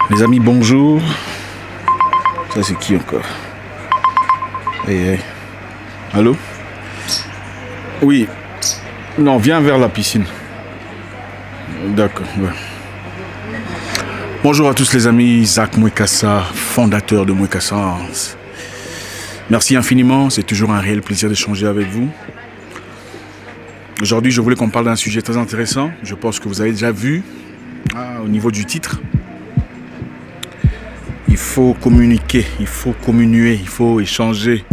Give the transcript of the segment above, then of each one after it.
Les amis, bonjour. Ça, c'est qui encore? Hey. Allô? Oui. Non, viens vers la piscine. D'accord, ouais. Bonjour à tous les amis, Isaac Mwekassa, fondateur de Mwekassa. Merci infiniment, c'est toujours un réel plaisir d'échanger avec vous. Aujourd'hui, je voulais qu'on parle d'un sujet très intéressant. Je pense que vous avez déjà vu au niveau du titre. Il faut communiquer, il faut communier, il faut échanger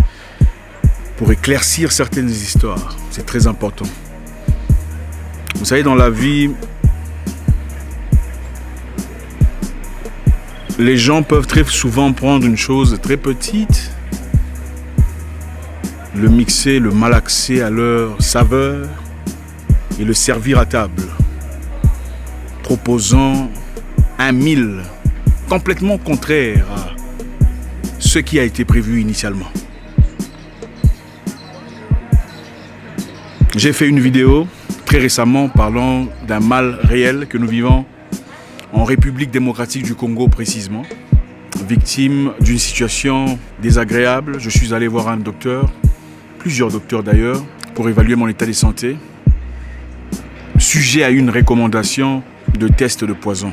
pour éclaircir certaines histoires. C'est très important. Vous savez, dans la vie, les gens peuvent très souvent prendre une chose très petite, le mixer, le malaxer à leur saveur et le servir à table, proposant un mille complètement contraire à ce qui a été prévu initialement. J'ai fait une vidéo très récemment parlant d'un mal réel que nous vivons en République démocratique du Congo précisément, victime d'une situation désagréable. Je suis allé voir un docteur, plusieurs docteurs d'ailleurs, pour évaluer mon état de santé, sujet à une recommandation de test de poison.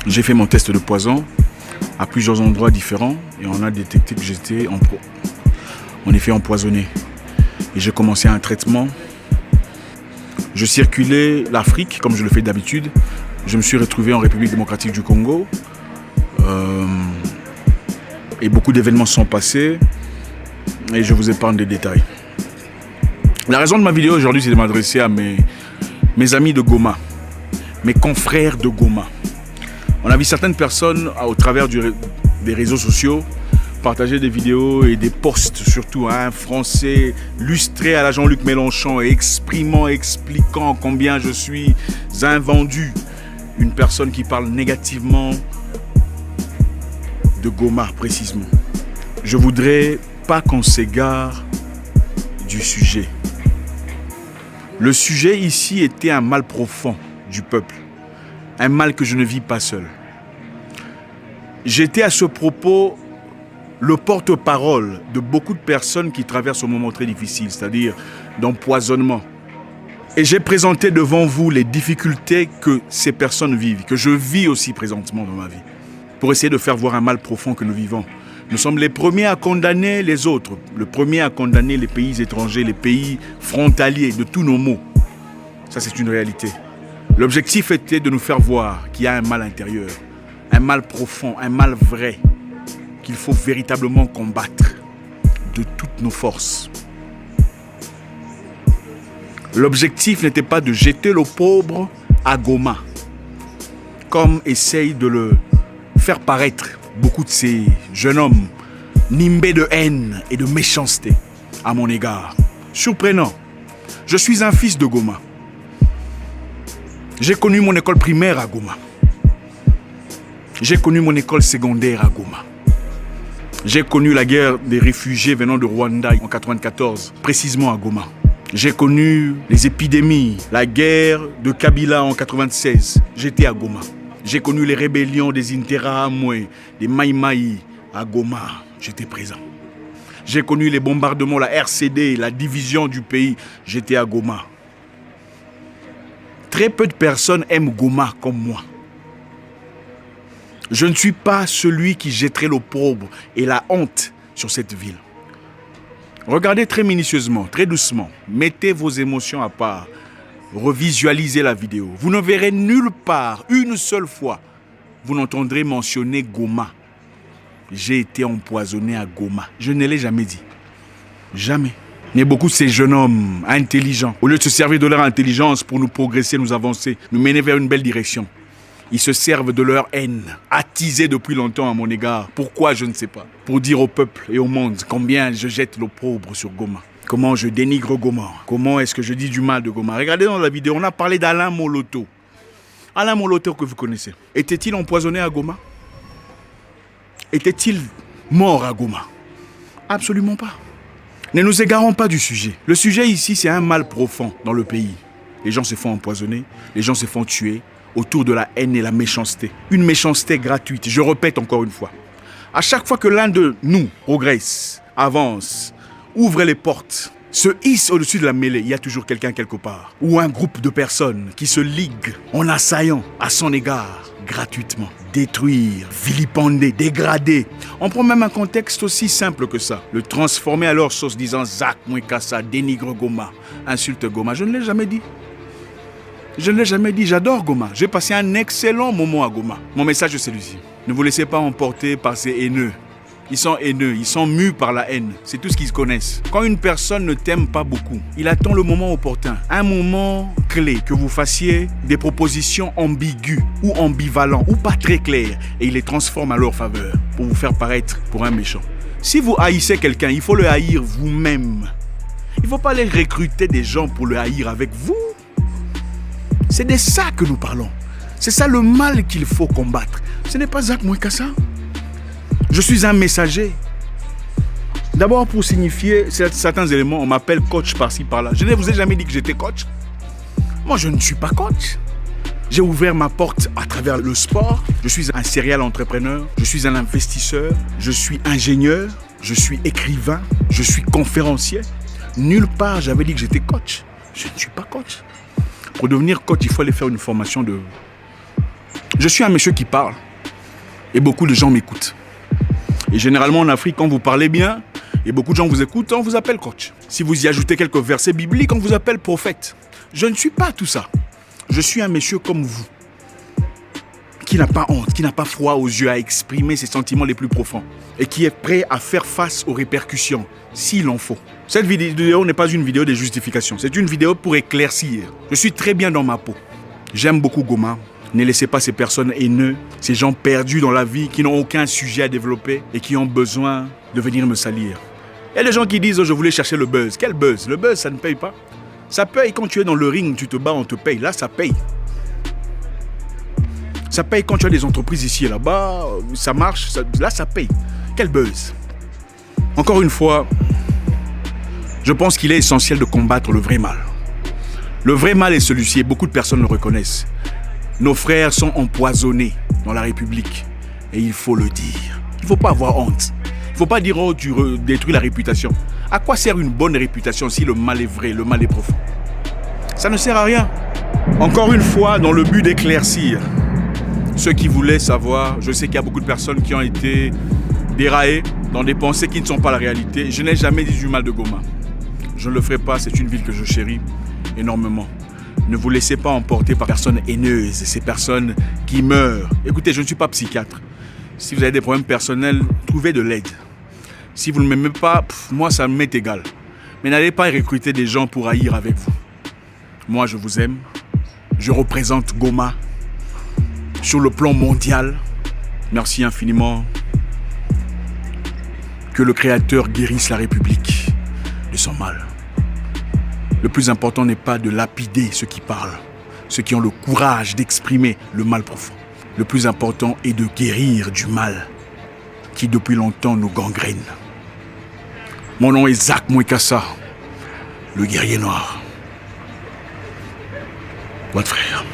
J'ai fait mon test de poison à plusieurs endroits différents et on a détecté que j'étais en effet empoisonné. Et j'ai commencé un traitement. Je circulais l'Afrique comme je le fais d'habitude. Je me suis retrouvé en République démocratique du Congo. Et beaucoup d'événements sont passés. Et je vous épargne des détails. La raison de ma vidéo aujourd'hui, c'est de m'adresser à mes amis de Goma, mes confrères de Goma. On a vu certaines personnes au travers des réseaux sociaux partager des vidéos et des posts, surtout français, lustrés à la Jean-Luc Mélenchon et expliquant combien je suis invendu. Une personne qui parle négativement de Goma précisément. Je voudrais pas qu'on s'égare du sujet. Le sujet ici était un mal profond du peuple. Un mal que je ne vis pas seul. J'étais à ce propos le porte-parole de beaucoup de personnes qui traversent un moment très difficile, c'est-à-dire d'empoisonnement. Et j'ai présenté devant vous les difficultés que ces personnes vivent, que je vis aussi présentement dans ma vie, pour essayer de faire voir un mal profond que nous vivons. Nous sommes les premiers à condamner les autres, le premier à condamner les pays étrangers, les pays frontaliers de tous nos maux. Ça, c'est une réalité. L'objectif était de nous faire voir qu'il y a un mal intérieur, un mal profond, un mal vrai, qu'il faut véritablement combattre de toutes nos forces. L'objectif n'était pas de jeter le pauvre à Goma, comme essayent de le faire paraître beaucoup de ces jeunes hommes nimbés de haine et de méchanceté à mon égard. Surprenant, je suis un fils de Goma. J'ai connu mon école primaire à Goma. J'ai connu mon école secondaire à Goma. J'ai connu la guerre des réfugiés venant de Rwanda en 1994, précisément à Goma. J'ai connu les épidémies, la guerre de Kabila en 1996. J'étais à Goma. J'ai connu les rébellions des Interahamwe, des Maïmaï à Goma. J'étais présent. J'ai connu les bombardements, la RCD, la division du pays. J'étais à Goma. Très peu de personnes aiment Goma comme moi. Je ne suis pas celui qui jetterait l'opprobre et la honte sur cette ville. Regardez très minutieusement, très doucement. Mettez vos émotions à part. Revisualisez la vidéo. Vous ne verrez nulle part, une seule fois, vous n'entendrez mentionner Goma. J'ai été empoisonné à Goma. Je ne l'ai jamais dit. Jamais. Mais beaucoup de ces jeunes hommes intelligents, au lieu de se servir de leur intelligence pour nous progresser, nous avancer, nous mener vers une belle direction, ils se servent de leur haine, attisée depuis longtemps à mon égard. Pourquoi, je ne sais pas. Pour dire au peuple et au monde combien je jette l'opprobre sur Goma. Comment je dénigre Goma. Comment est-ce que je dis du mal de Goma. Regardez dans la vidéo, on a parlé d'Alain Moloto. Alain Moloto que vous connaissez. Était-il empoisonné à Goma? Était-il mort à Goma? Absolument pas. Ne nous égarons pas du sujet. Le sujet ici, c'est un mal profond dans le pays. Les gens se font empoisonner, les gens se font tuer. autour de la haine et la méchanceté. Une méchanceté gratuite, je répète encore une fois. À chaque fois que l'un de nous progresse, avance, ouvre les portes, se hisse au-dessus de la mêlée, il y a toujours quelqu'un quelque part. Ou un groupe de personnes qui se liguent en assaillant à son égard gratuitement. Détruire, vilipender, dégrader. On prend même un contexte aussi simple que ça. Le transformer à leur sauce disant Zak Mouekassa, dénigre Goma, insulte Goma. Je ne l'ai jamais dit. Je ne l'ai jamais dit. J'adore Goma. J'ai passé un excellent moment à Goma. Mon message est celui-ci. Ne vous laissez pas emporter par ces haineux. Ils sont haineux, ils sont mus par la haine. C'est tout ce qu'ils connaissent. Quand une personne ne t'aime pas beaucoup, il attend le moment opportun. Un moment clé, que vous fassiez des propositions ambiguës ou ambivalentes ou pas très claires. Et il les transforme à leur faveur pour vous faire paraître pour un méchant. Si vous haïssez quelqu'un, il faut le haïr vous-même. Il ne faut pas aller recruter des gens pour le haïr avec vous. C'est de ça que nous parlons. C'est ça le mal qu'il faut combattre. Ce n'est pas Zak Mouekassa. Je suis un messager. D'abord pour signifier certains éléments, on m'appelle coach par-ci par-là. Je ne vous ai jamais dit que j'étais coach. Moi, je ne suis pas coach. J'ai ouvert ma porte à travers le sport. Je suis un serial entrepreneur. Je suis un investisseur. Je suis ingénieur. Je suis écrivain. Je suis conférencier. Nulle part, j'avais dit que j'étais coach. Je ne suis pas coach. Pour devenir coach, il faut aller faire une formation de... Je suis un monsieur qui parle. Et beaucoup de gens m'écoutent. Et généralement en Afrique, quand vous parlez bien, et beaucoup de gens vous écoutent, on vous appelle coach. Si vous y ajoutez quelques versets bibliques, on vous appelle prophète. Je ne suis pas tout ça. Je suis un monsieur comme vous, qui n'a pas honte, qui n'a pas froid aux yeux à exprimer ses sentiments les plus profonds, et qui est prêt à faire face aux répercussions, s'il en faut. Cette vidéo n'est pas une vidéo de justification, c'est une vidéo pour éclaircir. Je suis très bien dans ma peau. J'aime beaucoup Goma. Ne laissez pas ces personnes haineuses, ces gens perdus dans la vie, qui n'ont aucun sujet à développer et qui ont besoin de venir me salir. Il y a des gens qui disent oh, je voulais chercher le buzz. Quel buzz? Le buzz, ça ne paye pas. Ça paye quand tu es dans le ring, tu te bats, on te paye. Là, ça paye. Ça paye quand tu as des entreprises ici et là-bas, ça marche, là, ça paye. Quel buzz? Encore une fois, je pense qu'il est essentiel de combattre le vrai mal. Le vrai mal est celui-ci et beaucoup de personnes le reconnaissent. Nos frères sont empoisonnés dans la République. Et il faut le dire. Il ne faut pas avoir honte. Il ne faut pas dire, oh, tu détruis la réputation. À quoi sert une bonne réputation si le mal est vrai, le mal est profond? Ça ne sert à rien. Encore une fois, dans le but d'éclaircir ceux qui voulaient savoir, je sais qu'il y a beaucoup de personnes qui ont été déraillées dans des pensées qui ne sont pas la réalité. Je n'ai jamais dit du mal de Goma. Je ne le ferai pas, c'est une ville que je chéris énormément. Ne vous laissez pas emporter par personnes haineuses, ces personnes qui meurent. Écoutez, je ne suis pas psychiatre. Si vous avez des problèmes personnels, trouvez de l'aide. Si vous ne m'aimez pas, moi ça m'est égal. Mais n'allez pas recruter des gens pour haïr avec vous. Moi je vous aime. Je représente Goma sur le plan mondial. Merci infiniment. Que le Créateur guérisse la République de son mal. Le plus important n'est pas de lapider ceux qui parlent, ceux qui ont le courage d'exprimer le mal profond. Le plus important est de guérir du mal qui depuis longtemps nous gangrène. Mon nom est Zak Mouekassa, le guerrier noir. Votre frère.